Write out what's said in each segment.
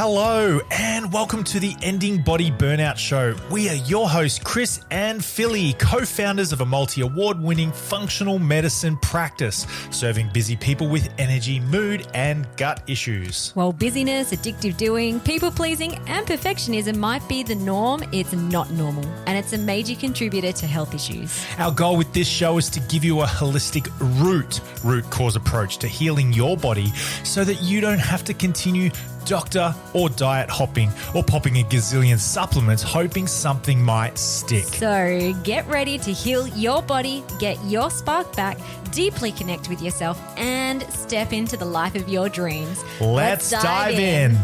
Hello and welcome to the Ending Body Burnout Show. We are your hosts, Chris and Philly, co-founders of a multi-award-winning functional medicine practice, serving busy people with energy, mood, and gut issues. While busyness, addictive doing, people-pleasing, and perfectionism might be the norm, it's not normal, and it's a major contributor to health issues. Our goal with this show is to give you a holistic root cause approach to healing your body so that you don't have to continue doctor or diet hopping or popping a gazillion supplements hoping something might stick. So get ready to heal your body, get your spark back, deeply connect with yourself, and step into the life of your dreams. Let's dive in.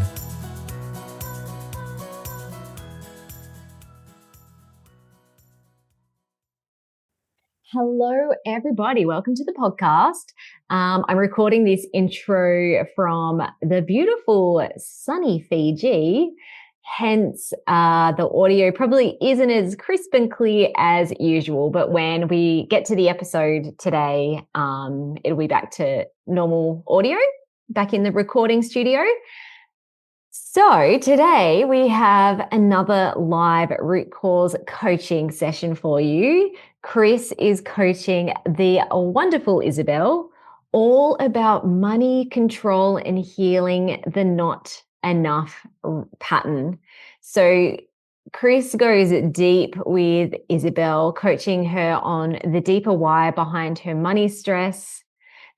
Hello, everybody. Welcome to the podcast. I'm recording this intro from the beautiful sunny Fiji. Hence, the audio probably isn't as crisp and clear as usual. But when we get to the episode today, it'll be back to normal audio, back in the recording studio. So today we have another live root cause coaching session for you. Chris is coaching the wonderful Isabel all about money, control, and healing the not enough pattern. So Chris goes deep with Isabel, coaching her on the deeper why behind her money stress,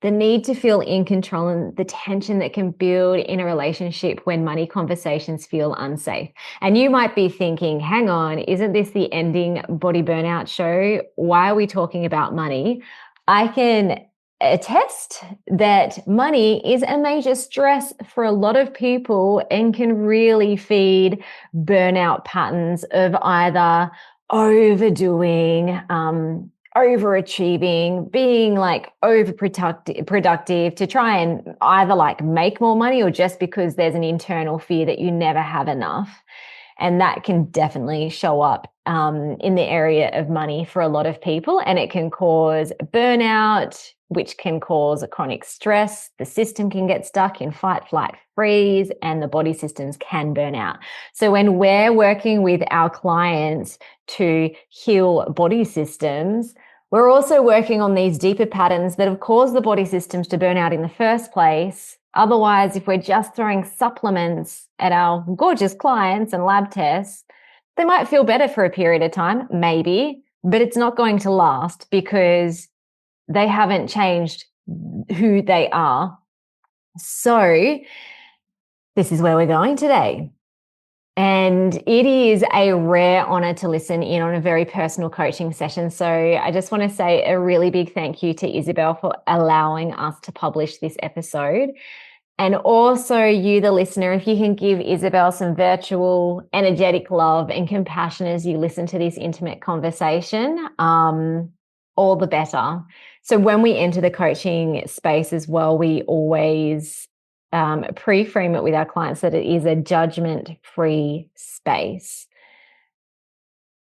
the need to feel in control, and the tension that can build in a relationship when money conversations feel unsafe. And you might be thinking, hang on, isn't this the Ending Body Burnout Show? Why are we talking about money? I can attest that money is a major stress for a lot of people and can really feed burnout patterns of either overdoing, overachieving, being like productive to try and either like make more money or just because there's an internal fear that you never have enough. And that can definitely show up in the area of money for a lot of people. And it can cause burnout, which can cause chronic stress. The system can get stuck in fight, flight, freeze, and the body systems can burn out. So when we're working with our clients to heal body systems, we're also working on these deeper patterns that have caused the body systems to burn out in the first place. Otherwise, if we're just throwing supplements at our gorgeous clients and lab tests, they might feel better for a period of time, maybe, but it's not going to last because they haven't changed who they are. So this is where we're going today. And it is a rare honor to listen in on a very personal coaching session. So I just want to say a really big thank you to Isabel for allowing us to publish this episode. And also you, the listener, if you can give Isabel some virtual energetic love and compassion as you listen to this intimate conversation, all the better. So when we enter the coaching space as well, we always pre-frame it with our clients that it is a judgment-free space.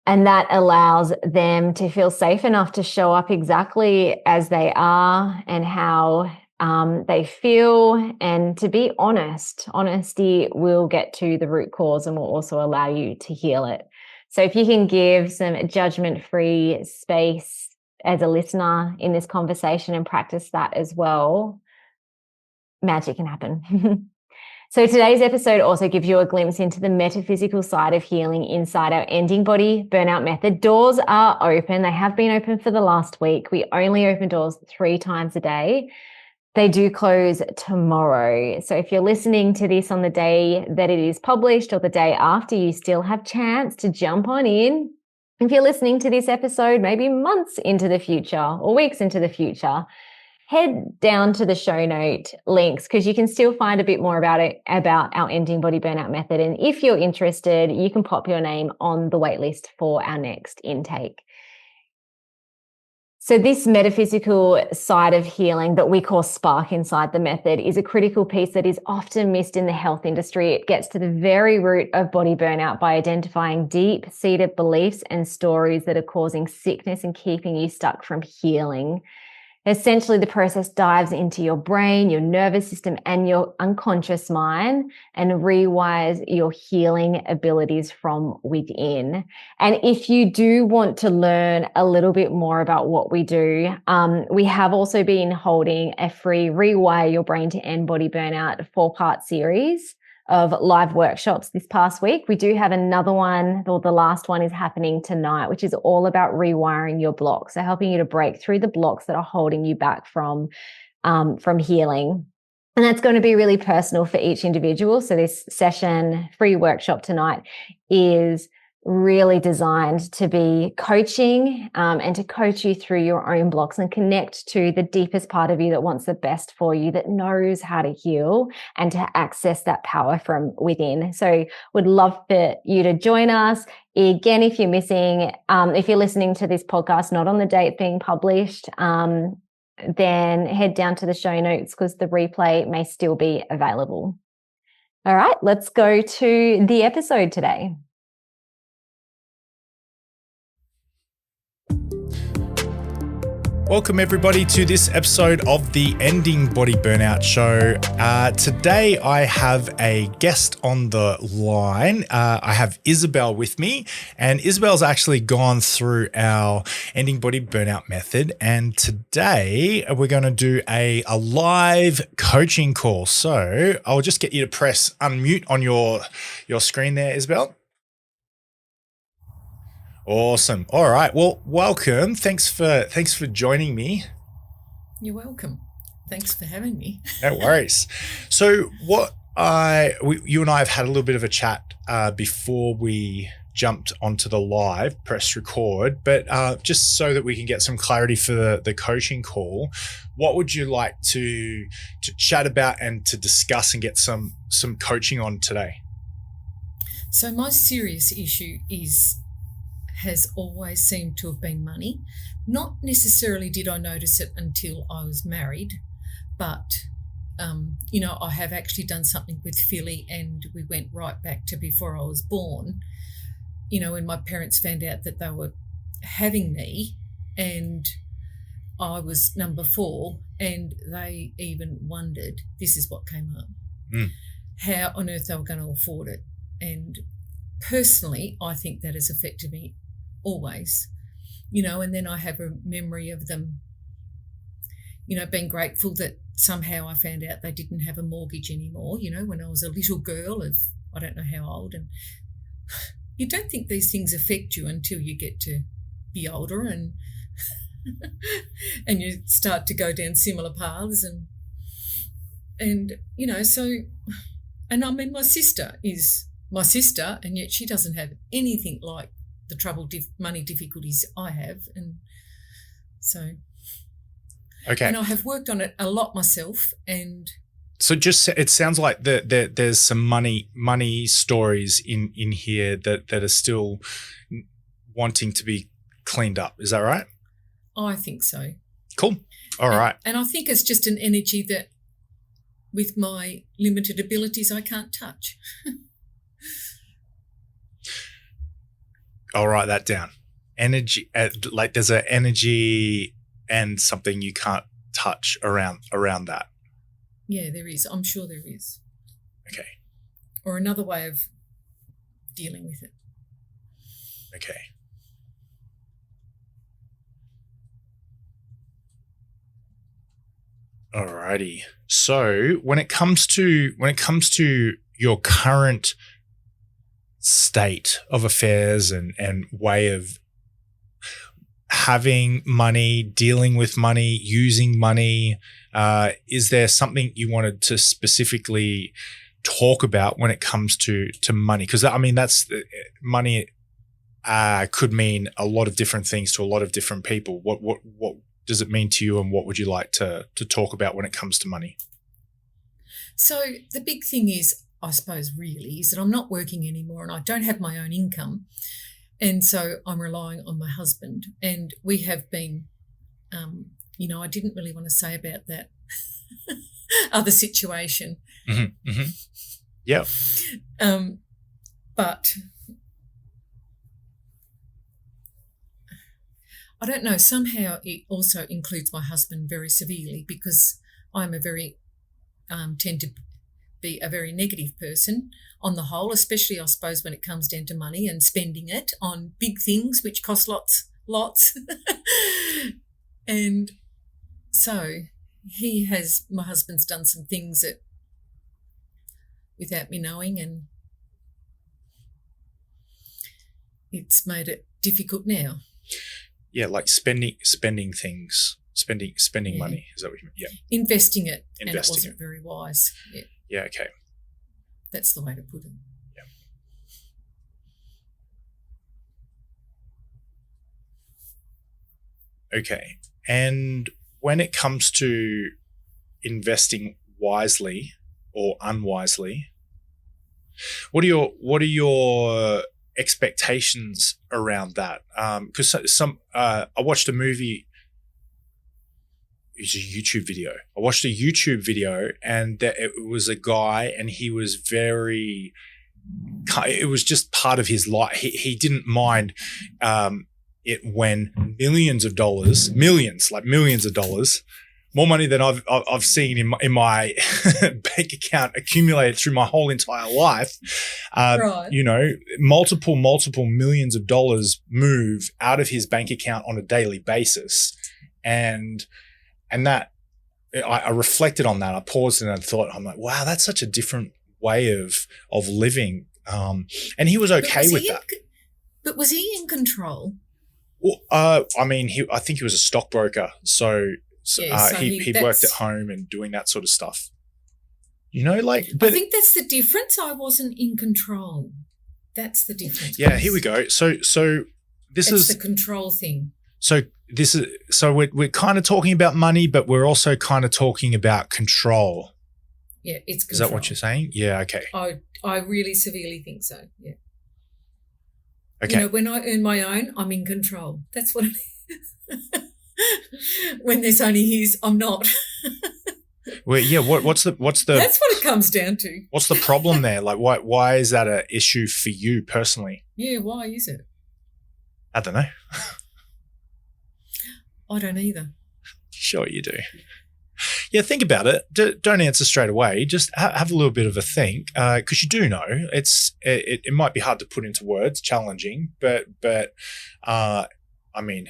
And that allows them to feel safe enough to show up exactly as they are and how they feel, and to be honest. Honesty will get to the root cause and will also allow you to heal it. So if you can give some judgment-free space as a listener in this conversation and practice that as well, magic can happen. So today's episode also gives you a glimpse into the metaphysical side of healing inside our Ending Body Burnout method. Doors are open. They have been open for the last week. We only open doors 3 times a day. They do close tomorrow. So if you're listening to this on the day that it is published or the day after, you still have chance to jump on in. If you're listening to this episode, maybe months into the future or weeks into the future, head down to the show note links because you can still find a bit more about our Ending Body Burnout method. And if you're interested, you can pop your name on the waitlist for our next intake. So this metaphysical side of healing that we call spark inside the method is a critical piece that is often missed in the health industry. It gets to the very root of body burnout by identifying deep-seated beliefs and stories that are causing sickness and keeping you stuck from healing. Essentially, the process dives into your brain, your nervous system, and your unconscious mind and rewires your healing abilities from within. And if you do want to learn a little bit more about what we do, we have also been holding a free Rewire Your Brain to End Body Burnout 4-part series of live workshops this past week. We do have another one, or the last one is happening tonight, which is all about rewiring your blocks. So helping you to break through the blocks that are holding you back from healing. And that's going to be really personal for each individual. So this session, free workshop tonight, is really designed to be coaching and to coach you through your own blocks and connect to the deepest part of you that wants the best for you, that knows how to heal and to access that power from within. So would love for you to join us. Again, if you're missing, if you're listening to this podcast not on the date being published, then head down to the show notes because the replay may still be available. All right, let's go to the episode today. Welcome, everybody, to this episode of the Ending Body Burnout Show. Today, I have a guest on the line. I have Isabel with me, and Isabel's actually gone through our Ending Body Burnout method. And today, we're going to do a live coaching call. So I'll just get you to press unmute on your screen there, Isabel. Awesome. All right. Well, welcome. Thanks for joining me. You're welcome. Thanks for having me. No worries. So you and I have had a little bit of a chat before we jumped onto the live press record, but just so that we can get some clarity for the coaching call, what would you like to chat about and to discuss and get some coaching on today? So my serious issue has always seemed to have been money. Not necessarily did I notice it until I was married, but, I have actually done something with Philly, and we went right back to before I was born, when my parents found out that they were having me and I was number 4, and they even wondered, this is what came up, how on earth they were going to afford it. And personally, I think that has affected me always, and then I have a memory of them, being grateful that somehow I found out they didn't have a mortgage anymore, when I was a little girl of, I don't know how old. And you don't think these things affect you until you get to be older and and you start to go down similar paths. And so, and I mean, my sister is my sister, and yet she doesn't have anything like the trouble, money difficulties I have. And so, okay. And I have worked on it a lot myself. And so just, it sounds like there's some money stories in here that are still wanting to be cleaned up. Is that right? I think so. Cool. All right. And I think it's just an energy that with my limited abilities, I can't touch. I'll write that down. Energy, like there's an energy and something you can't touch around that. Yeah, there is. I'm sure there is. Okay. Or another way of dealing with it. Okay. Alrighty. So when it comes to your current state of affairs and way of having money, dealing with money, using money, is there something you wanted to specifically talk about when it comes to money? Because I mean, that's money could mean a lot of different things to a lot of different people. What does it mean to you, and what would you like to talk about when it comes to money? So the big thing is, I suppose, really, is that I'm not working anymore and I don't have my own income. And so I'm relying on my husband. And we have been, I didn't really want to say about that other situation. Mm-hmm, mm-hmm. Yeah. But I don't know, somehow it also includes my husband very severely because I'm a very, tend to be a very negative person on the whole, especially I suppose when it comes down to money and spending it on big things which cost lots. And so my husband's done some things that without me knowing, and it's made it difficult now. Yeah, like spending things, spending money. Is that what you mean? Yeah. Investing it, and it wasn't very wise. Yeah. Yeah, okay. That's the way to put it. Yeah. Okay. And when it comes to investing wisely or unwisely, what are your expectations around that? Because I watched a movie. It's a YouTube video. I watched a YouTube video, and it was a guy, and he was very. It was just part of his life. He didn't mind it when millions of dollars, more money than I've seen in my bank account accumulated through my whole entire life. Right. You know, multiple millions of dollars move out of his bank account on a daily basis, and that I reflected on that. I paused and I thought, I'm like, wow, that's such a different way of living. And he was okay with that. But was he in control? Well, I mean, I think he was a stockbroker, so he worked at home and doing that sort of stuff. You know, like. But I think that's the difference. I wasn't in control. That's the difference. Yeah, here we go. So this is the control thing. So we're kind of talking about money, but we're also kind of talking about control. Yeah, it's control. Is that what you're saying? Yeah, okay. I really severely think so, yeah. Okay. You know, when I earn my own, I'm in control. That's what it is. When there's only his, I'm not. Well, yeah, what's the That's what it comes down to. What's the problem there? Like why is that an issue for you personally? Yeah, why is it? I don't know. I don't either. Sure you do. Yeah, think about it. Don't answer straight away. Just have a little bit of a think, because you do know it might be hard to put into words, challenging, but I mean,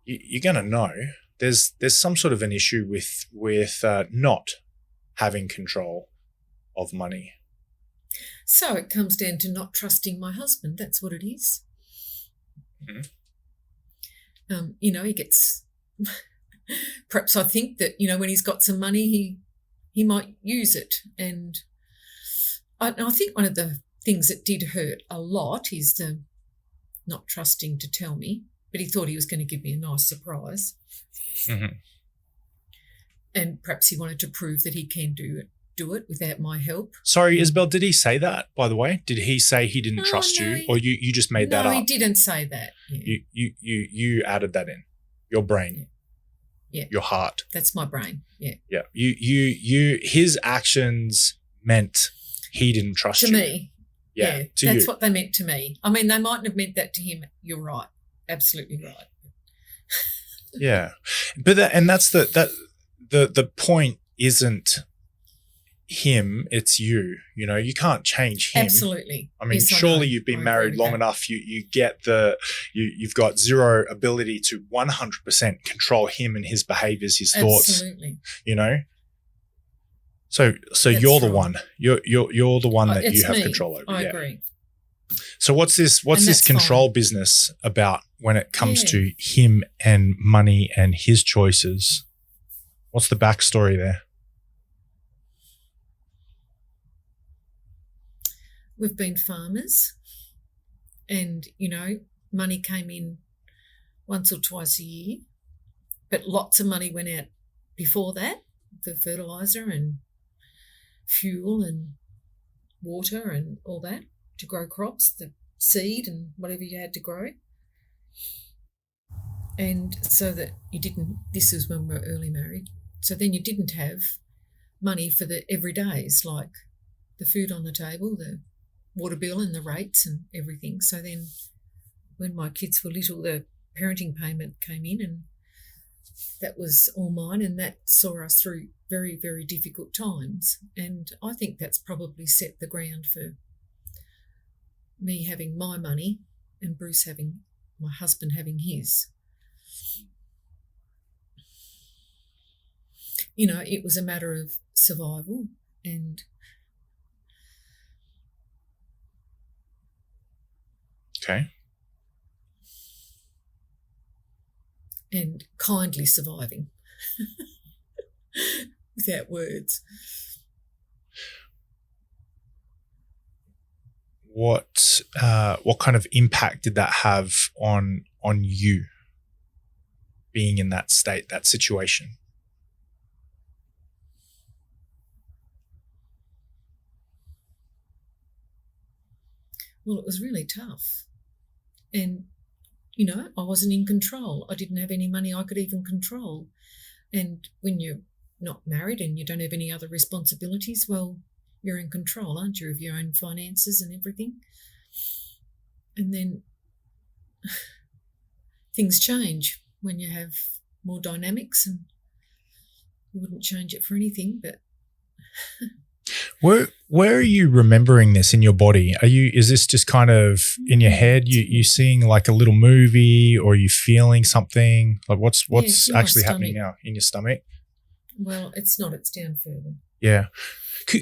you're gonna know there's some sort of an issue with not having control of money. So it comes down to not trusting my husband. That's what it is. Mm-hmm. You know, he gets. Perhaps I think that, you know, when he's got some money, he might use it. And I think one of the things that did hurt a lot is the not trusting to tell me, but he thought he was going to give me a nice surprise. Mm-hmm. And perhaps he wanted to prove that he can do it without my help. Sorry, Isabel, did he say that, by the way? Did he say he didn't trust you, or you just made that up? No, he didn't say that. Yeah. You added that in. Your brain. Yeah. Your heart. That's my brain. Yeah. Yeah. His actions meant he didn't trust you. To me. Yeah. That's what they meant to me. I mean, they mightn't have meant that to him. You're right. Absolutely right. Yeah. But that's the point isn't him, it's you. You know, you can't change him. Absolutely. I mean, surely you've been married long enough. You get you've got zero ability to 100% control him and his behaviors, his thoughts. Absolutely. You know. So you're the one. You're the one that you have me. control over. I agree. So what's this control business about when it comes to him and money and his choices? What's the backstory there? We've been farmers, and, you know, money came in once or twice a year, but lots of money went out before that for fertiliser and fuel and water and all that to grow crops, the seed and whatever you had to grow. And so that this is when we were early married, so then you didn't have money for the everydays, like the food on the table, the water bill and the rates and everything. So then when my kids were little, the parenting payment came in, and that was all mine, and that saw us through very, very difficult times. And I think that's probably set the ground for me having my money and Bruce having, my husband having his. You know, it was a matter of survival and okay. And kindly surviving without words. What kind of impact did that have on you being in that state, that situation? Well, it was really tough. And, you know, I wasn't in control. I didn't have any money I could even control. And when you're not married and you don't have any other responsibilities, well, you're in control, aren't you, of your own finances and everything? And then things change when you have more dynamics, and you wouldn't change it for anything, but... Where are you remembering this in your body? Is this just kind of in your head? You seeing like a little movie, or are you feeling something? Like what's actually happening now in your stomach? Well, it's not, it's down further. Yeah.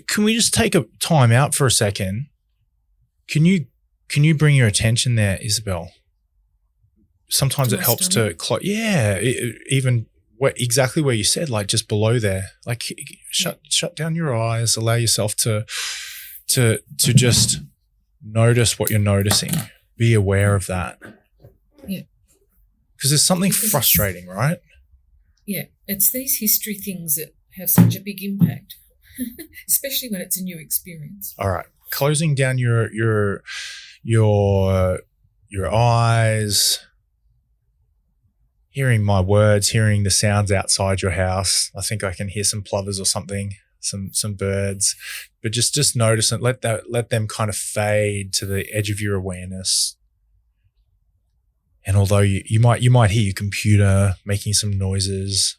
Can we just take a time out for a second? Can you bring your attention there, Isabel? Sometimes it helps stomach? Even exactly where you said, like just below there, like shut down your eyes, allow yourself to just notice what you're noticing. Be aware of that. Yeah. Because there's something frustrating, right? Yeah. It's these history things that have such a big impact, especially when it's a new experience. All right. Closing down your eyes, hearing my words, hearing the sounds outside your house. I think I can hear some plovers or something, some birds. But just notice it. Let them kind of fade to the edge of your awareness. And although you might hear your computer making some noises,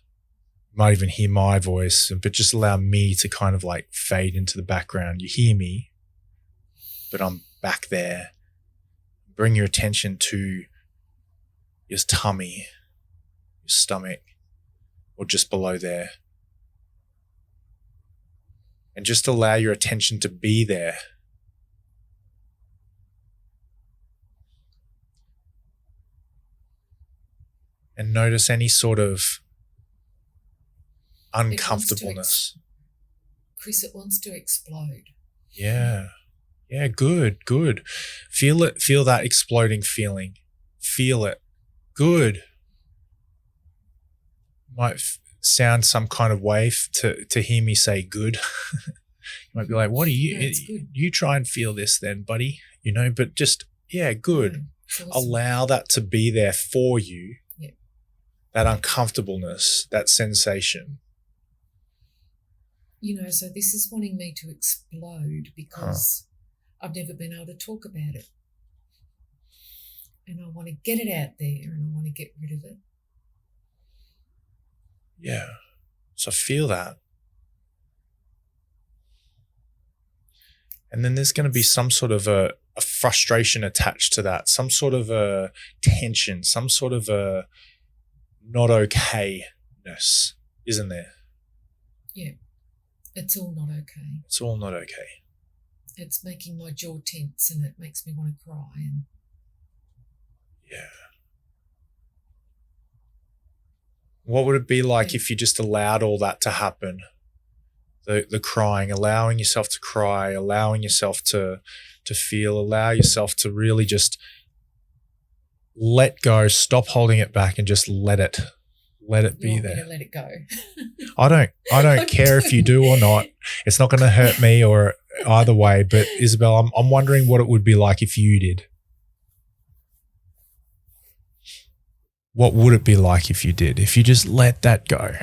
you might even hear my voice, but just allow me to kind of like fade into the background. You hear me, but I'm back there. Bring your attention to your tummy, your stomach, or just below there. And just allow your attention to be there. And notice any sort of uncomfortableness. Chris, it wants to explode. Yeah. Yeah, good. Feel it. Feel that exploding feeling. Feel it. Good. Might sound some kind of way to hear me say good. You might be like, what are you? No, you try and feel this then, buddy. You know, but just, yeah, good. Awesome. Allow that to be there for you. Yeah. That uncomfortableness, that sensation. You know, so this is wanting me to explode because I've never been able to talk about it. And I want to get it out there and I want to get rid of it. Yeah. So feel that. And then there's going to be some sort of a frustration attached to that, some sort of a tension, some sort of a not okayness, isn't there? Yeah. It's all not okay. It's all not okay. It's making my jaw tense and it makes me want to cry. And yeah. What would it be like if you just allowed all that to happen? The crying, allowing yourself to cry, allowing yourself to feel, allow yourself to really just let go, stop holding it back and just let it be there. Let it go. I don't care if you do or not. It's not going to hurt me or either way. But Isabel, I'm wondering what it would be like if you did. What would it be like if you did? If you just let that go?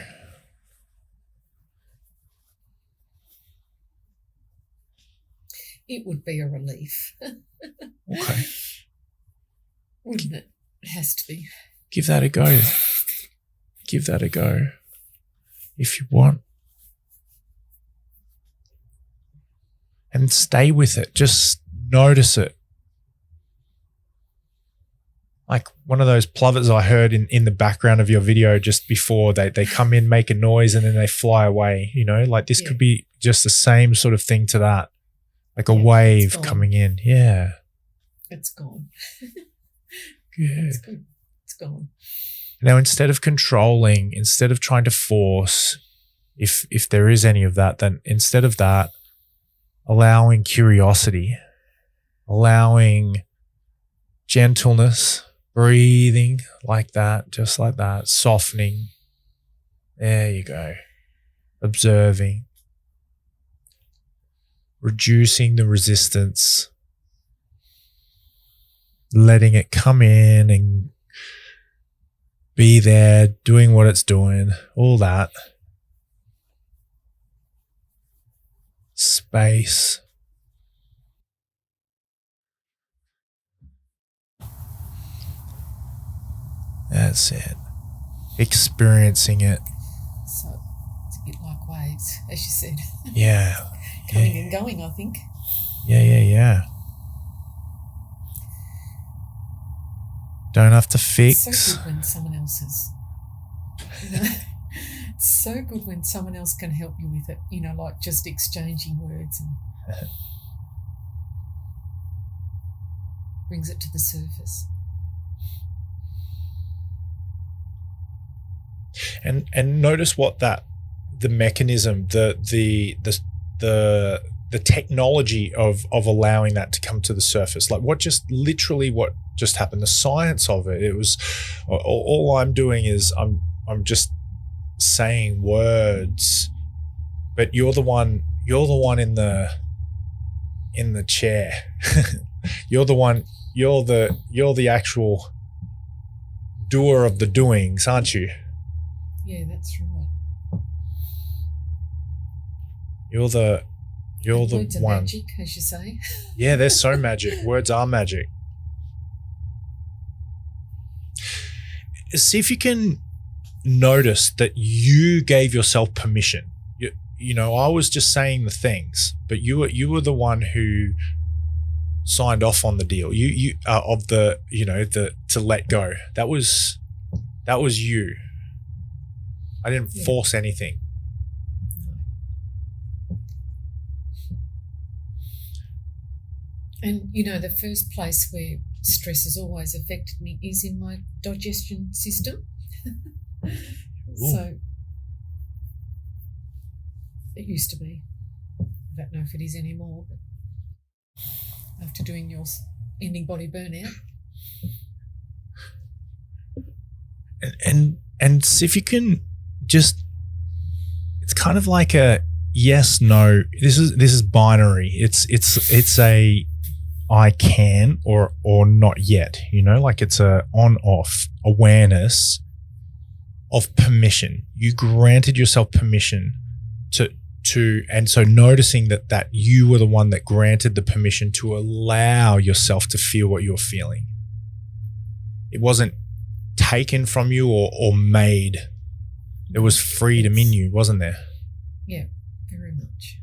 It would be a relief. Okay. Wouldn't it? It has to be. Give that a go. Give that a go if you want. And stay with it. Just notice it. Like one of those plovers I heard in the background of your video just before, they come in, make a noise, and then they fly away. Like this could be just the same sort of thing to that. Like a wave coming in. Yeah. It's gone. Good. It's good. It's gone. Now, instead of controlling, instead of trying to force, if there is any of that, then instead of that, allowing curiosity, allowing gentleness, breathing like that, just like that, softening. There you go. Observing. Reducing the resistance. Letting it come in and be there, doing what it's doing, all that. Space. That's it. Experiencing it. So it's a bit like waves, as you said. Yeah. Coming and going, I think. Yeah. Don't have to fix. It's so good when someone else is. It's so good when someone else can help you with it, like just exchanging words and brings it to the surface. And notice what the mechanism, the technology of allowing that to come to the surface, like what just happened, the science of it. It was all I'm doing is I'm just saying words, but you're the one in the chair. You're the actual doer of the doings, aren't you? Yeah, that's right. You're the words are one. magic, as you say. Yeah, they're so magic. Words are magic. See if you can notice that you gave yourself permission. I was just saying the things, but you were the one who signed off on the deal. You of the to let go. That was you. I didn't force anything. And the first place where stress has always affected me is in my digestion system. So it used to be. I don't know if it is anymore, but after doing your ending body burnout. And see if you can just, it's kind of like a yes, no. This is binary. It's a I can or not yet, like it's a on off awareness of permission. You granted yourself permission and so noticing that you were the one that granted the permission to allow yourself to feel what you're feeling. It wasn't taken from you or made. There was freedom in you, wasn't there? Yeah, very much.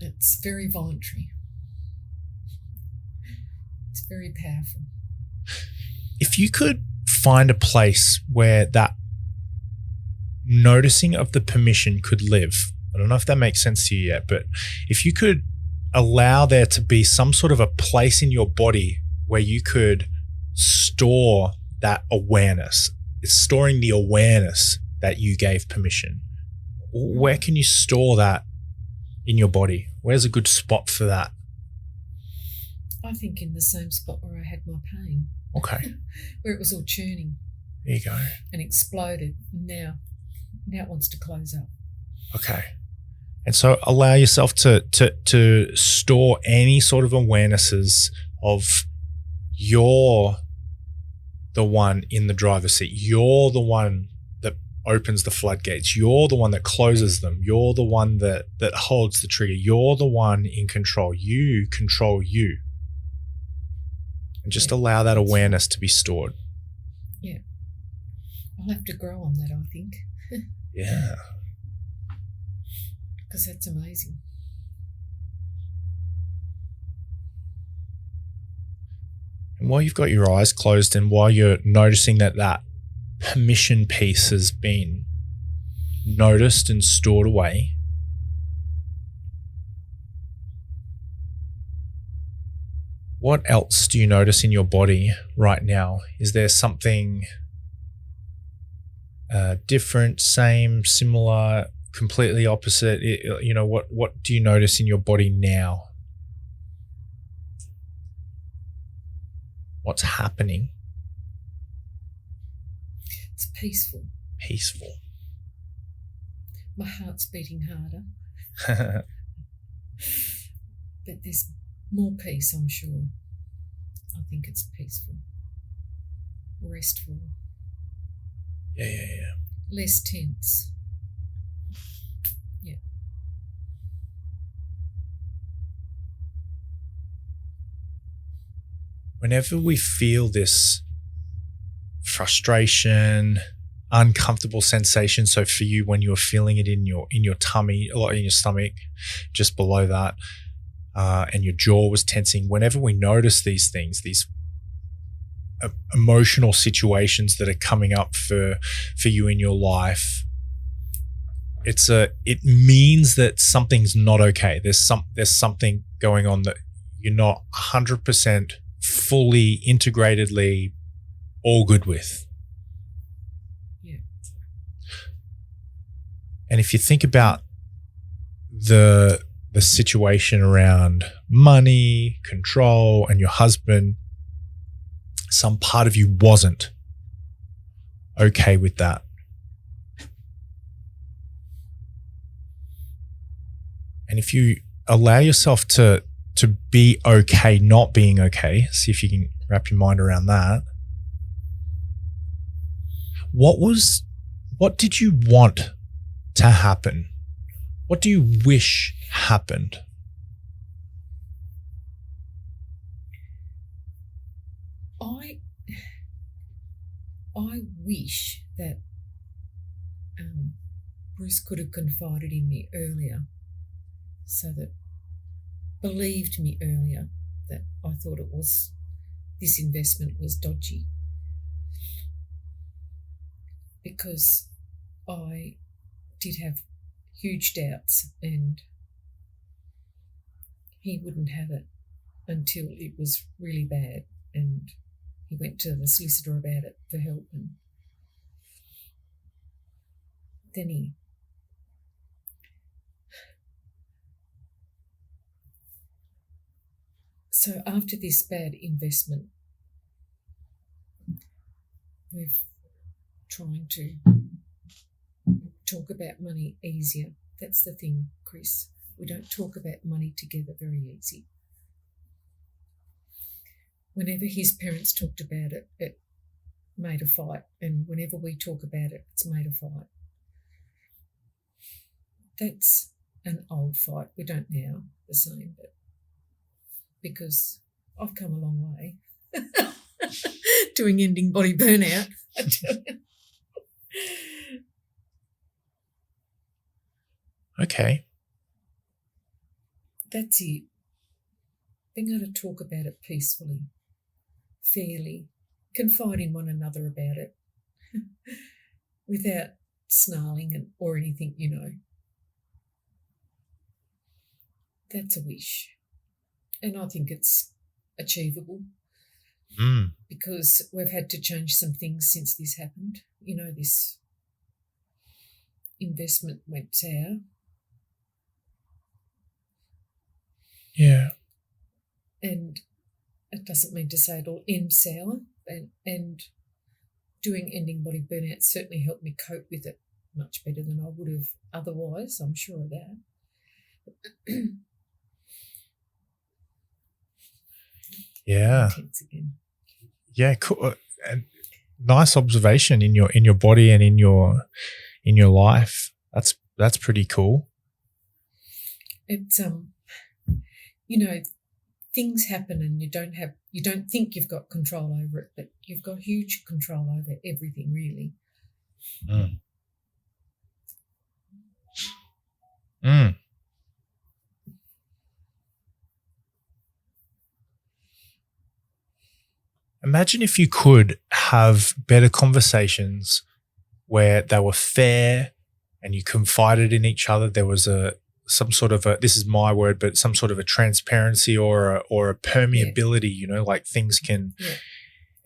It's very voluntary. It's very powerful. If you could find a place where that noticing of the permission could live, I don't know if that makes sense to you yet, but if you could allow there to be some sort of a place in your body where you could store that awareness, it's storing the awareness that you gave permission. Where can you store that in your body? Where's a good spot for that? I think in the same spot where I had my pain. Okay. Where it was all churning. There you go. And exploded. Now it wants to close up. Okay. And so allow yourself to store any sort of awarenesses of you're the one in the driver's seat. You're the one that opens the floodgates. You're the one that closes them. You're the one that holds the trigger. You're the one in control. You control you. And just allow that awareness to be stored. Yeah. I'll have to grow on that, I think. Yeah. Because that's amazing. And while you've got your eyes closed and while you're noticing that permission piece has been noticed and stored away, what else do you notice in your body right now? Is there something different, same, similar, completely opposite? What do you notice in your body now? What's happening? It's peaceful. Peaceful. My heart's beating harder. But there's more peace, I'm sure. I think it's peaceful. Restful. Yeah. Less tense. Yeah. Whenever we feel this frustration, uncomfortable sensation, so for you when you're feeling it in your tummy, or in your stomach, just below that, and your jaw was tensing, whenever we notice these things, these emotional situations that are coming up for you in your life, it means that something's not okay. There's something going on that you're not 100% fully integratedly all good with. Yeah. And if you think about the situation around money, control, and your husband, some part of you wasn't okay with that. And if you allow yourself to be okay not being okay, see if you can wrap your mind around that. What did you want to happen? What do you wish happened? I wish that Bruce could have confided in me earlier, so that believed me earlier that I thought this investment was dodgy, because I did have huge doubts, and he wouldn't have it until it was really bad, and he went to the solicitor about it for help, and then So after this bad investment, we're trying to talk about money easier. That's the thing, Chris. We don't talk about money together very easy. Whenever his parents talked about it, it made a fight. And whenever we talk about it, it's made a fight. That's an old fight. We don't now the same, but because I've come a long way doing ending body burnout, I tell you. Okay. That's it. Being able to talk about it peacefully, fairly, confide in one another about it without snarling or anything, you know. That's a wish. And I think it's achievable because we've had to change some things since this happened. You know, this investment went sour. Yeah. And it doesn't mean to say it'll end sour. And doing ending body burnout certainly helped me cope with it much better than I would have otherwise. I'm sure of that. Yeah. Intense again. Yeah, cool. And nice observation in your body and in your life. That's pretty cool. It's you know, things happen and you don't think you've got control over it, but you've got huge control over everything, really. Mm. Mm. Imagine if you could have better conversations where they were fair and you confided in each other. There was some sort of this is my word, but some sort of a transparency or a permeability, like things can,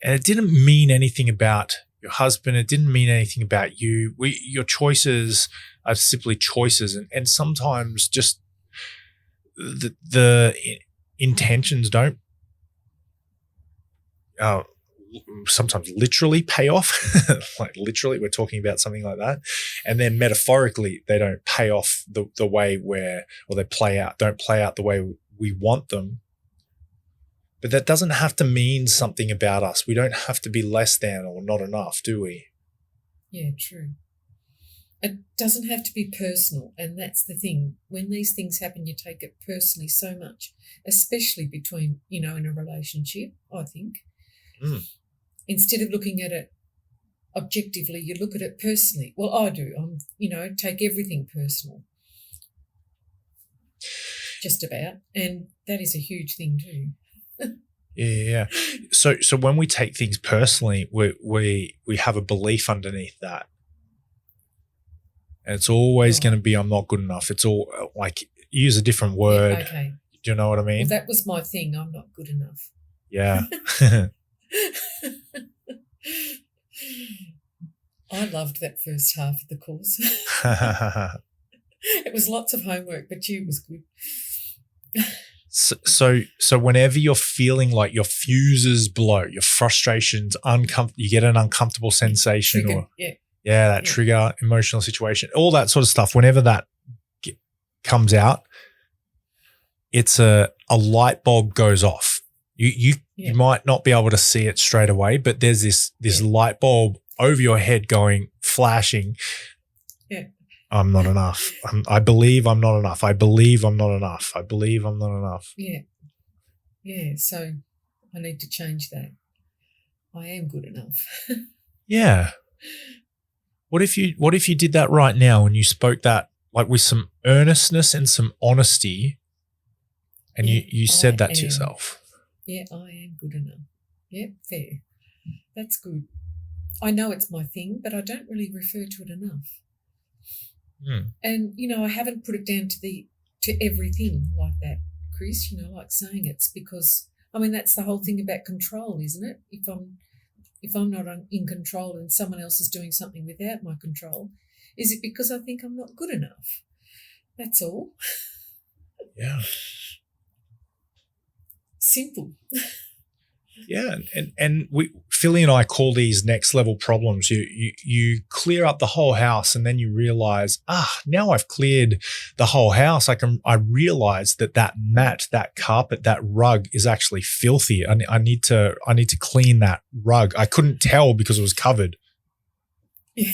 and it didn't mean anything about your husband. It didn't mean anything about you. Your choices are simply choices. And sometimes just the intentions don't, sometimes literally pay off. Like literally we're talking about something like that, and then metaphorically they don't pay off the way or they don't play out the way we want them. But that doesn't have to mean something about us. We don't have to be less than or not enough, do we? Yeah, true. It doesn't have to be personal, and that's the thing. When these things happen, you take it personally so much, especially between, in a relationship, I think. Mm. Instead of looking at it objectively, you look at it personally. Well, I do. Take everything personal. Just about. And that is a huge thing too. Yeah. So when we take things personally, we have a belief underneath that. And it's always going to be, I'm not good enough. It's all like, use a different word. Yeah, okay. Do you know what I mean? Well, that was my thing. I'm not good enough. Yeah. I loved that first half of the course. It was lots of homework, but it was good. So whenever you're feeling like your fuses blow, your frustrations, you get an uncomfortable sensation Trigger, that trigger, emotional situation, all that sort of stuff. Whenever that comes out, it's a light bulb goes off. You might not be able to see it straight away, but there's this light bulb over your head flashing. Yeah. I'm not enough. I believe I'm not enough. I believe I'm not enough. I believe I'm not enough. Yeah. Yeah. So I need to change that. I am good enough. Yeah. What if you did that right now and you spoke that like with some earnestness and some honesty, and you said that to yourself? Yeah, I am good enough. Yeah, fair. That's good. I know it's my thing, but I don't really refer to it enough. Mm. And, I haven't put it down to everything like that, Chris, like saying it's because, that's the whole thing about control, isn't it? If I'm not in control and someone else is doing something without my control, is it because I think I'm not good enough? That's all. Yeah. Simple. Yeah, and Philly and I call these next level problems. You clear up the whole house, and then you realize, now I've cleared the whole house. I realize that mat, that carpet, that rug is actually filthy. I need to clean that rug. I couldn't tell because it was covered. Yeah.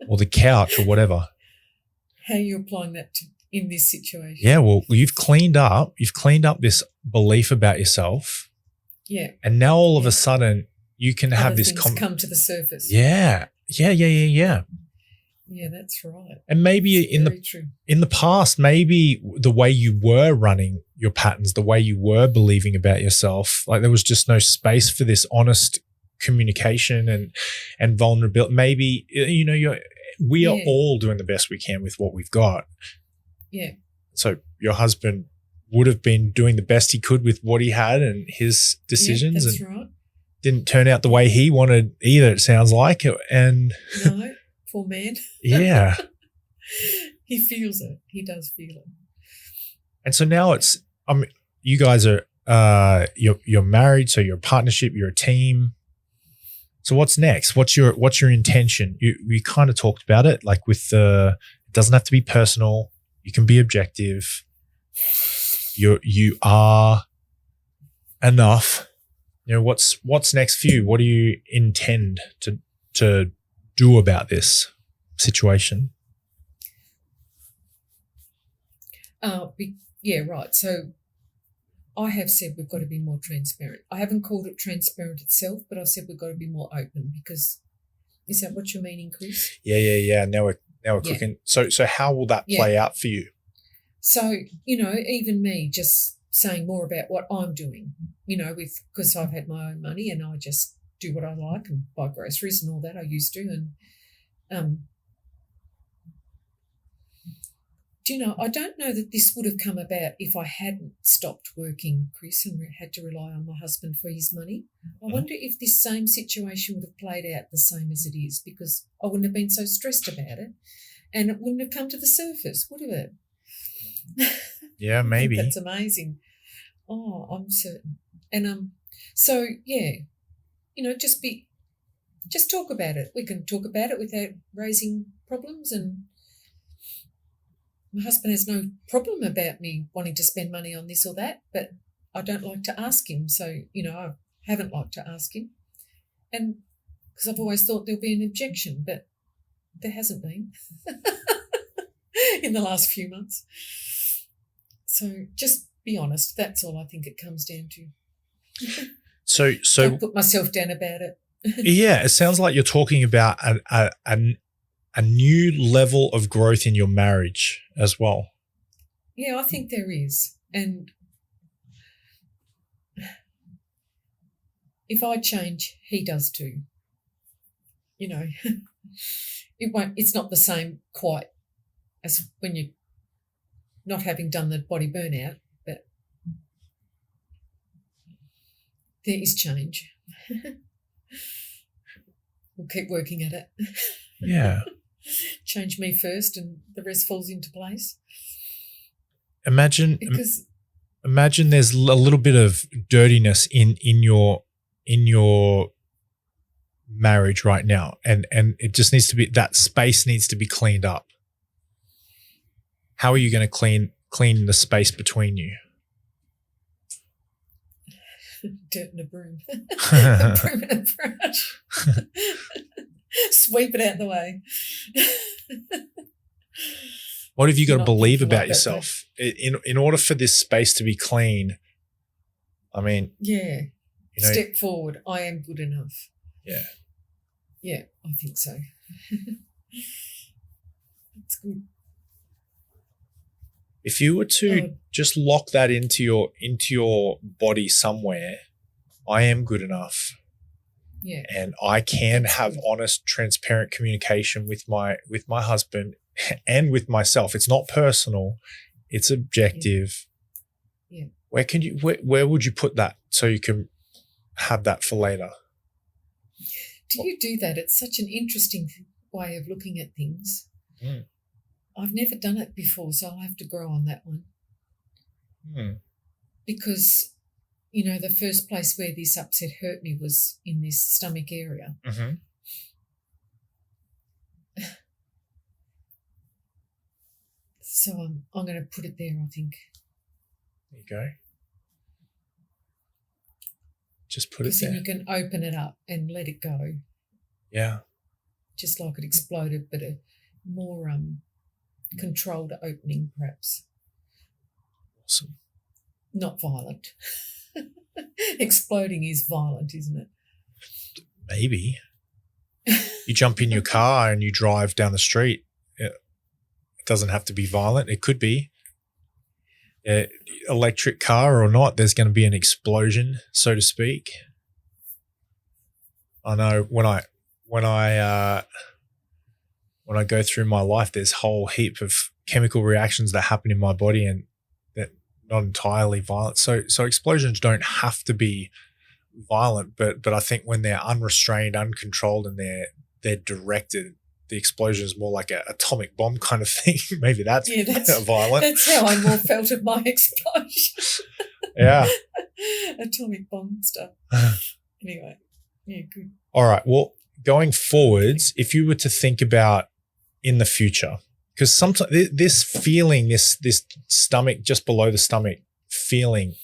Or the couch or whatever. How are you applying that in this situation? Yeah, well, you've cleaned up this belief about yourself. Yeah. And now all of a sudden you can have this come to the surface. Yeah. Yeah, that's right. And maybe in the past, maybe the way you were running your patterns, the way you were believing about yourself, like there was just no space for this honest communication and vulnerability. Maybe we are all doing the best we can with what we've got. Yeah. So your husband would have been doing the best he could with what he had and his decisions. Yeah, that's and right. Didn't turn out the way he wanted either, it sounds like. And no, poor man. Yeah. He feels it. He does feel it. And so now you guys are you're married, so you're a partnership, you're a team. So what's next? What's your intention? You kind of talked about it, like with it doesn't have to be personal. You can be objective. You are enough. What's next for you? What do you intend to do about this situation? Yeah, right. So I have said we've got to be more transparent. I haven't called it transparent itself, but I've said we've got to be more open because is that what you're meaning, Chris? Yeah. Now we're cooking. So how will that play out for you? So, even me just saying more about what I'm doing, because I've had my own money and I just do what I like and buy groceries and all that I used to. And, I don't know that this would have come about if I hadn't stopped working, Chris, and had to rely on my husband for his money. I wonder if this same situation would have played out the same as it is, because I wouldn't have been so stressed about it and it wouldn't have come to the surface, would it? Yeah, maybe. That's amazing. Oh, I'm certain. And so yeah, just talk about it. We can talk about it without raising problems, and my husband has no problem about me wanting to spend money on this or that, but I don't like to ask him. So, I haven't liked to ask him. And because I've always thought there'll be an objection, but there hasn't been in the last few months. So just be honest. That's all I think it comes down to. So don't put myself down about it. Yeah, it sounds like you're talking about a new level of growth in your marriage as well. Yeah, I think there is. And if I change, he does too. It's not the same quite as when you're not having done the body burnout, but there is change. We'll keep working at it. Yeah. Change me first and the rest falls into place. Imagine there's a little bit of dirtiness in your marriage right now, and it just needs to be, that space needs to be cleaned up. How are you going to clean the space between you? Dirt and a broom. A broom and a brush. Sweep it out the way. What have you got to believe about yourself in order for this space to be clean? I mean, yeah. Step forward. I am good enough. Yeah. Yeah, I think so. That's good. If you were to just lock that into your body somewhere, I am good enough. Yeah. And I can have honest, transparent communication with my husband and with myself. It's not personal, it's objective. Yeah. Where would you put that so you can have that for later? Do you do that? It's such an interesting way of looking at things. Mm. I've never done it before, so I'll have to grow on that one. Mm. Because, the first place where this upset hurt me was in this stomach area. Mm-hmm. So I'm going to put it there, I think. There you go. Just put it there. Then you can open it up and let it go. Yeah. Just like it exploded, but a more controlled opening, perhaps. Awesome. Not violent. Exploding is violent, isn't it? Maybe. You jump in your car and you drive down the street. It doesn't have to be violent. It could be. Electric car or not, there's going to be an explosion, so to speak. I know when I go through my life, there's a whole heap of chemical reactions that happen in my body and that not entirely violent. So explosions don't have to be violent, but I think when they're unrestrained, uncontrolled, and they're directed, the explosion is more like an atomic bomb kind of thing. Maybe that's violent. That's how I more felt of my explosion. Yeah. Atomic bomb stuff. Anyway, yeah, good. All right. Well, going forwards, if you were to think about in the future, because sometimes this feeling, this stomach, just below the stomach feeling,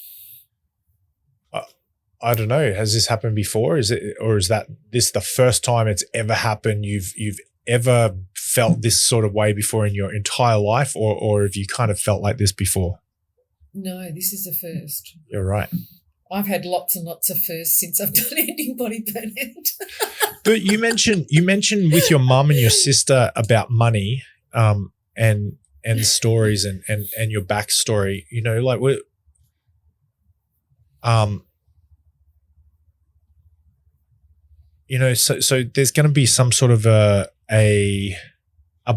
I don't know, has this happened before? Is that this the first time it's ever happened? You've ever felt this sort of way before in your entire life, or have you kind of felt like this before? No, this is the first. You're right. I've had lots and lots of firsts since I've done ending body burnout. But you mentioned with your mum and your sister about money, and stories and your backstory. You know, like you know, so there's going to be some sort of a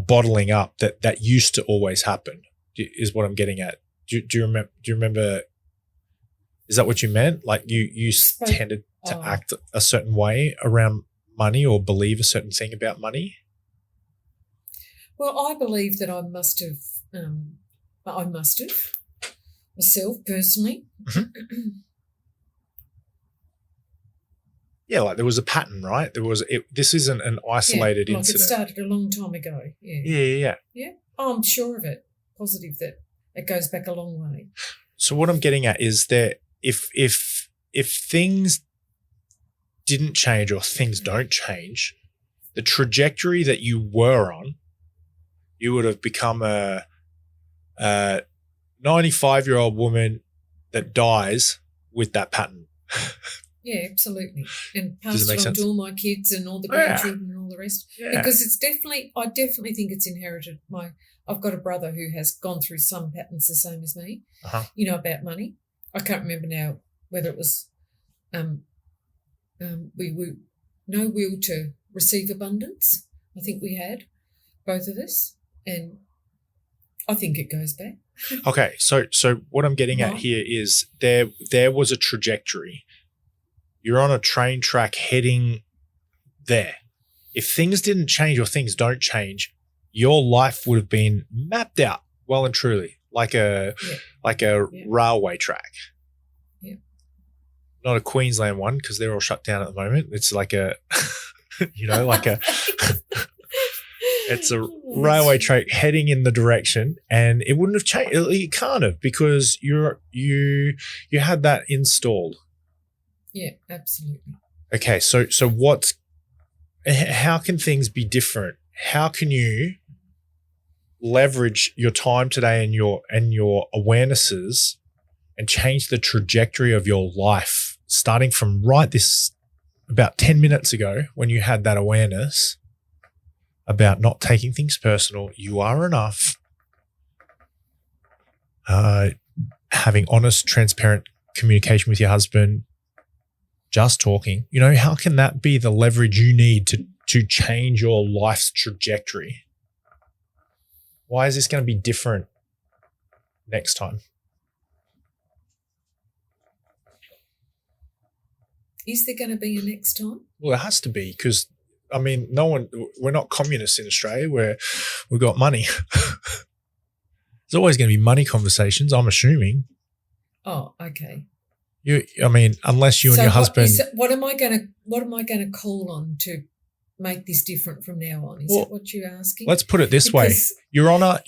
bottling up that used to always happen. Is what I'm getting at. Do you remember? Is that what you meant? Like you tended to act a certain way around money or believe a certain thing about money? Well, I believe that I must have myself personally. Mm-hmm. Yeah, like there was a pattern, right? This isn't an isolated incident. It started a long time ago. Yeah. Yeah, I'm sure of it. Positive that it goes back a long way. So what I'm getting at is that if things didn't change or things don't change, the trajectory that you were on, you would have become a 95-year-old woman that dies with that pattern. Yeah, absolutely. And Does it passed make it on sense? to all my kids and all the grandchildren and all the rest. Yeah. Because I definitely think it's inherited. I've got a brother who has gone through some patterns the same as me, you know, about money. I can't remember now whether it was we were no will to receive abundance. I think we had, both of us, and I think it goes back. Okay, so what I'm getting at here is there was a trajectory. You're on a train track heading there. If things didn't change or things don't change, your life would have been mapped out well and truly, like a railway track. Yeah. Not a Queensland one because they're all shut down at the moment. It's like a, you know, like a, it's a railway track heading in the direction, and it wouldn't have changed. It can't have, because you had that installed. Yeah, absolutely. Okay, so how can things be different? How can you leverage your time today and your awarenesses and change the trajectory of your life, starting from about 10 minutes ago when you had that awareness about not taking things personal, you are enough, having honest, transparent communication with your husband, just talking, you know, how can that be the leverage you need to change your life's trajectory? Why is this going to be different next time? Is there going to be a next time? Well, it has to be, because, I mean, we're not communists in Australia where we've got money. There's always going to be money conversations, I'm assuming. Oh, okay. Unless you and your husband. What am I going to call on to make this different from now on? Is that what you're asking? Let's put it this way: You're on a.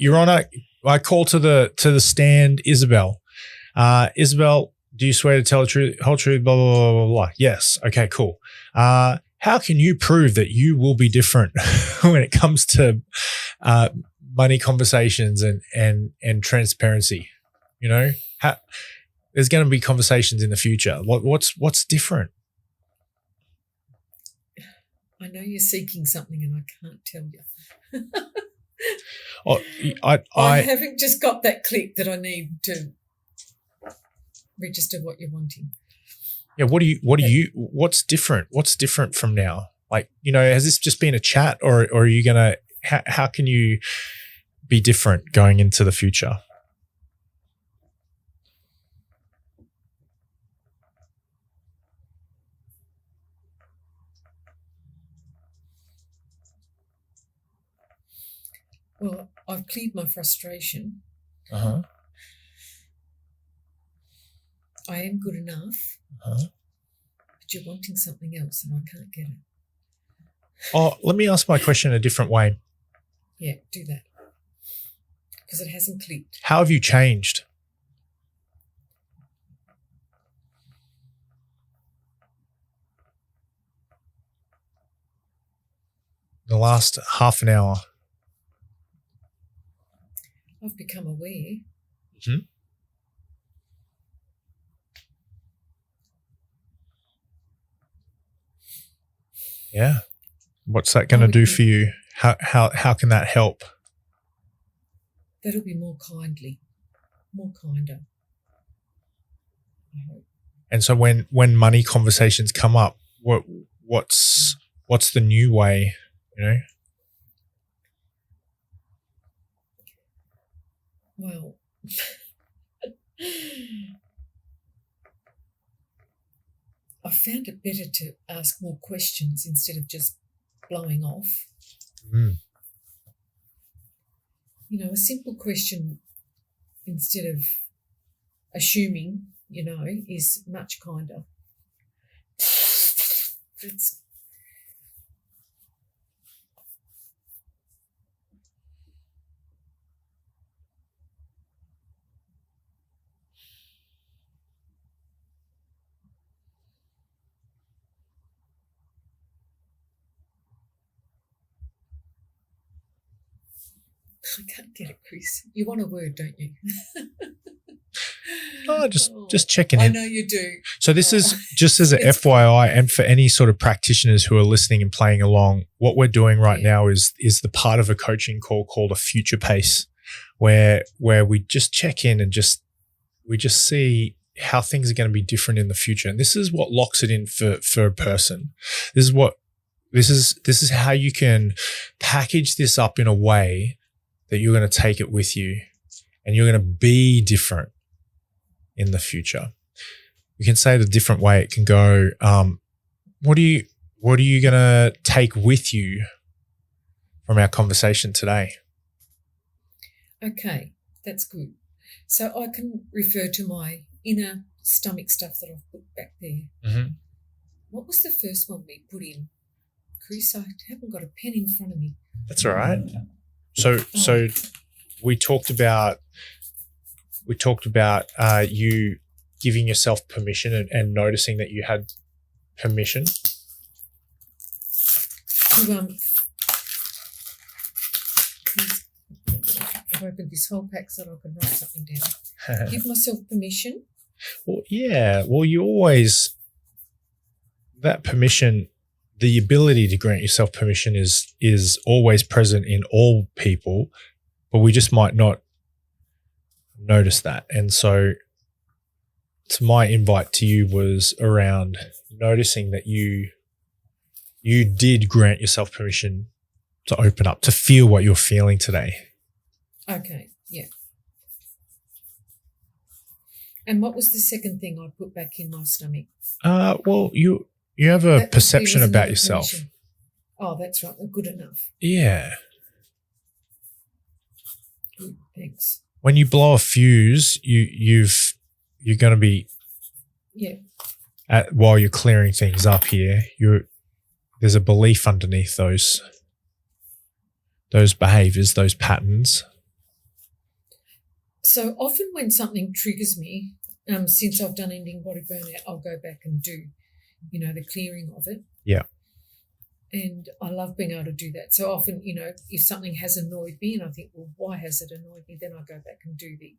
I call to the stand, Isabel. Isabel, do you swear to tell the truth, whole truth, blah blah blah blah blah? Yes. Okay. Cool. How can you prove that you will be different when it comes to money conversations and transparency? You know, there's going to be conversations in the future. What's different? I know you're seeking something and I can't tell you. I haven't just got that click that I need to register what you're wanting. Yeah. What's different? What's different from now? Like, you know, has this just been a chat, or are you going to, how can you be different going into the future? Well, I've cleared my frustration. Uh-huh. I am good enough. Uh-huh. But you're wanting something else and I can't get it. Oh, let me ask my question a different way. Yeah, do that. Because it hasn't clicked. How have you changed? The last half an hour. I've become aware. Mm-hmm. Yeah. What's that going to do for you? How can that help? That'll be more kinder. I hope. And so when money conversations come up, what's the new way, Well, I found it better to ask more questions instead of just blowing off. Mm. A simple question instead of assuming, is much kinder. I can't get it, Chris. You want a word, don't you? Oh, just checking in. I know you do. So this is just as a FYI, and for any sort of practitioners who are listening and playing along, what we're doing right now is the part of a coaching call called a future pace, where we just check in and we just see how things are going to be different in the future. And this is what locks it in for a person. This is how you can package this up in a way that you're going to take it with you and you're going to be different in the future. You can say it a different way. It can go, what are you going to take with you from our conversation today? Okay, that's good. So I can refer to my inner stomach stuff that I've put back there. Mm-hmm. What was the first one we put in, Chris? I haven't got a pen in front of me. That's all right. So we talked about you giving yourself permission and noticing that you had permission. I've opened this whole pack so that I can write something down. Give myself permission. Well, yeah. Well, you always, that permission, the ability to grant yourself permission is always present in all people, but we just might not notice that. And so my invite to you was around noticing that you did grant yourself permission to open up, to feel what you're feeling today. Okay, yeah. And what was the second thing I put back in my stomach? Well, you have a perception about yourself. Permission. Oh, that's right. Good enough. Yeah. Good, thanks. When you blow a fuse, you're going to be while you're clearing things up here. There's a belief underneath those behaviors, those patterns. So often when something triggers me, since I've done ending body burnout, I'll go back and do, the clearing of it. Yeah. And I love being able to do that. So often, if something has annoyed me and I think, well, why has it annoyed me? Then I go back and do the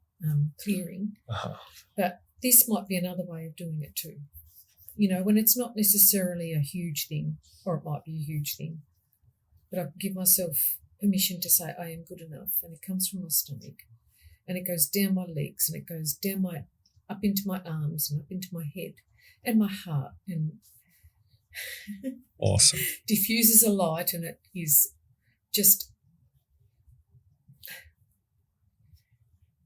clearing. Uh-huh. But this might be another way of doing it too. When it's not necessarily a huge thing, or it might be a huge thing, but I give myself permission to say I am good enough, and it comes from my stomach and it goes down my legs and it goes down up into my arms and up into my head and my heart and awesome. diffuses a light, and it is just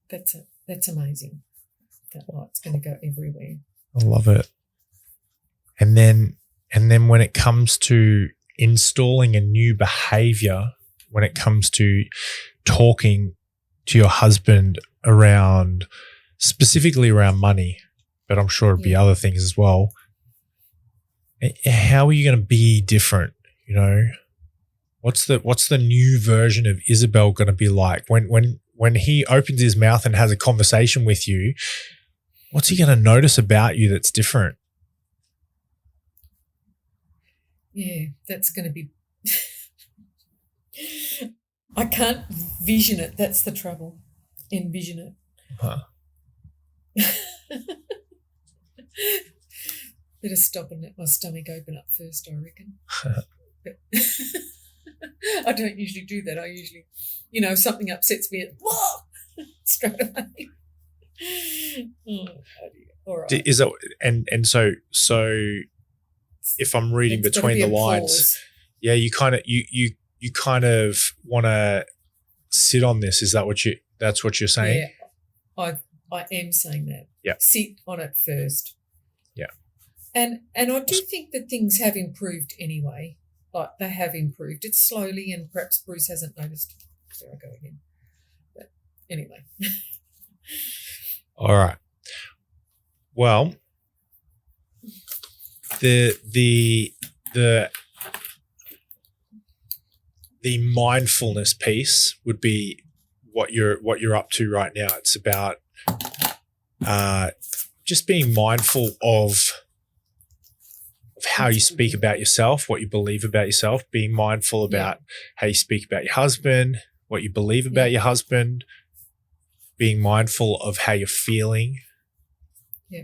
that's amazing. That light's going to go everywhere. I love it. And then when it comes to installing a new behavior, when it comes to talking to your husband specifically around money, but I'm sure it'd be other things as well. How are you going to be different? What's the new version of Isabel going to be like when he opens his mouth and has a conversation with you? What's he going to notice about you that's different? Yeah, that's going to be I can't vision it. That's the trouble. Envision it. Huh. Better stop and let my stomach open up first, I reckon. But I don't usually do that. I usually, if something upsets me, straight away. Oh, dear. All right. Is that and so if I'm reading It's between the gotta be a lines, pause. yeah, you kind of want to sit on this. Is that that's what you're saying? Yeah, I am saying that. Yeah. Sit on it first. Yeah. And I do think that things have improved anyway. Like they have improved. It's slowly, and perhaps Bruce hasn't noticed. There I go again. But anyway. All right. Well, the mindfulness piece would be what you're up to right now. It's about just being mindful of how you speak about yourself, what you believe about yourself, being mindful about how you speak about your husband, what you believe about your husband, being mindful of how you're feeling. Yeah.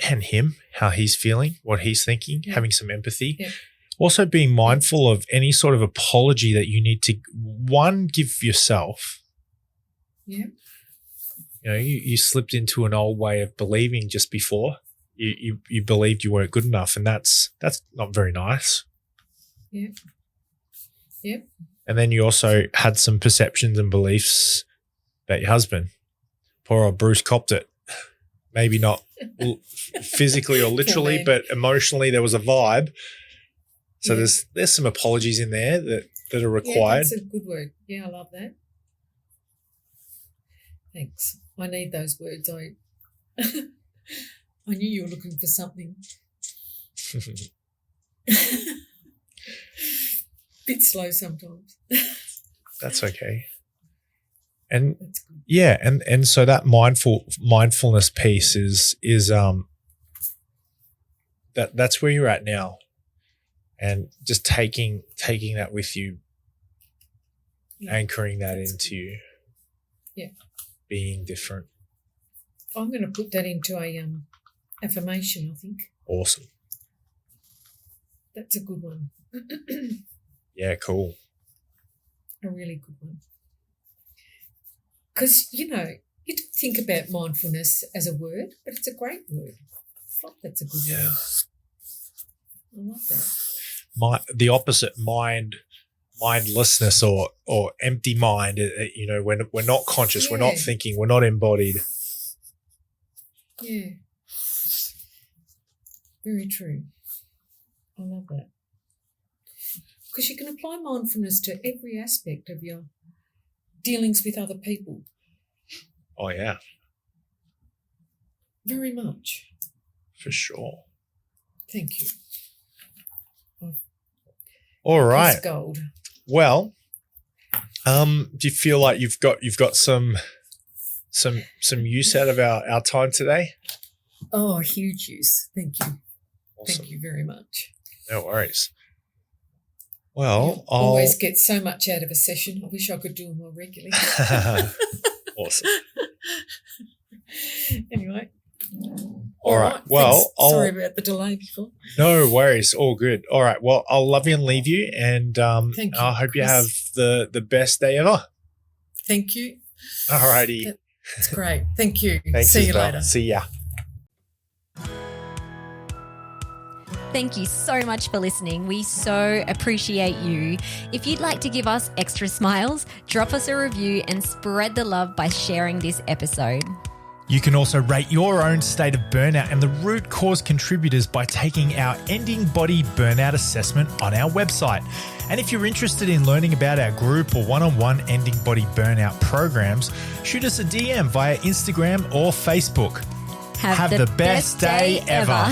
And him, how he's feeling, what he's thinking, having some empathy. Yeah. Also being mindful of any sort of apology that you need to, one, give yourself. Yeah. You slipped into an old way of believing just before. You believed you weren't good enough, and that's not very nice. Yeah. Yeah. And then you also had some perceptions and beliefs about your husband. Poor old Bruce copped it. Maybe not physically or literally, but emotionally there was a vibe. So there's some apologies in there that are required. Yeah, that's a good word. Yeah, I love that. Thanks. I need those words. I knew you were looking for something. Bit slow sometimes. That's okay. And That's good. yeah, and so that mindfulness piece is that's where you're at now. And just taking that with you, anchoring that into being different. I'm going to put that into a affirmation, I think. Awesome. That's a good one. Yeah, cool. A really good one. Because, you don't think about mindfulness as a word, but it's a great word. I thought that's a good word. I love that. The opposite, mindlessness or empty mind, we're not conscious, we're not thinking, we're not embodied. Yeah. Very true. I love that. Because you can apply mindfulness to every aspect of your dealings with other people. Oh, yeah. Very much. For sure. Thank you. All right. It's gold. Well, do you feel like you've got some use out of our time today? Oh, huge use. Thank you. Awesome. Thank you very much. No worries. Well, I'll always get so much out of a session. I wish I could do them more regularly. Awesome. Anyway. All right. Well, sorry about the delay before. No worries. All good. All right. Well, I'll love you and leave you, and Thank you, I hope you Chris. have the best day ever. Thank you. All righty. That's great. Thank you. Thanks, See you Isabel. later. See ya. Thank you so much for listening. We so appreciate you. If you'd like to give us extra smiles, drop us a review and spread the love by sharing this episode. You can also rate your own state of burnout and the root cause contributors by taking our Ending Body Burnout Assessment on our website. And if you're interested in learning about our group or one-on-one Ending Body Burnout programs, shoot us a DM via Instagram or Facebook. Have the best day ever.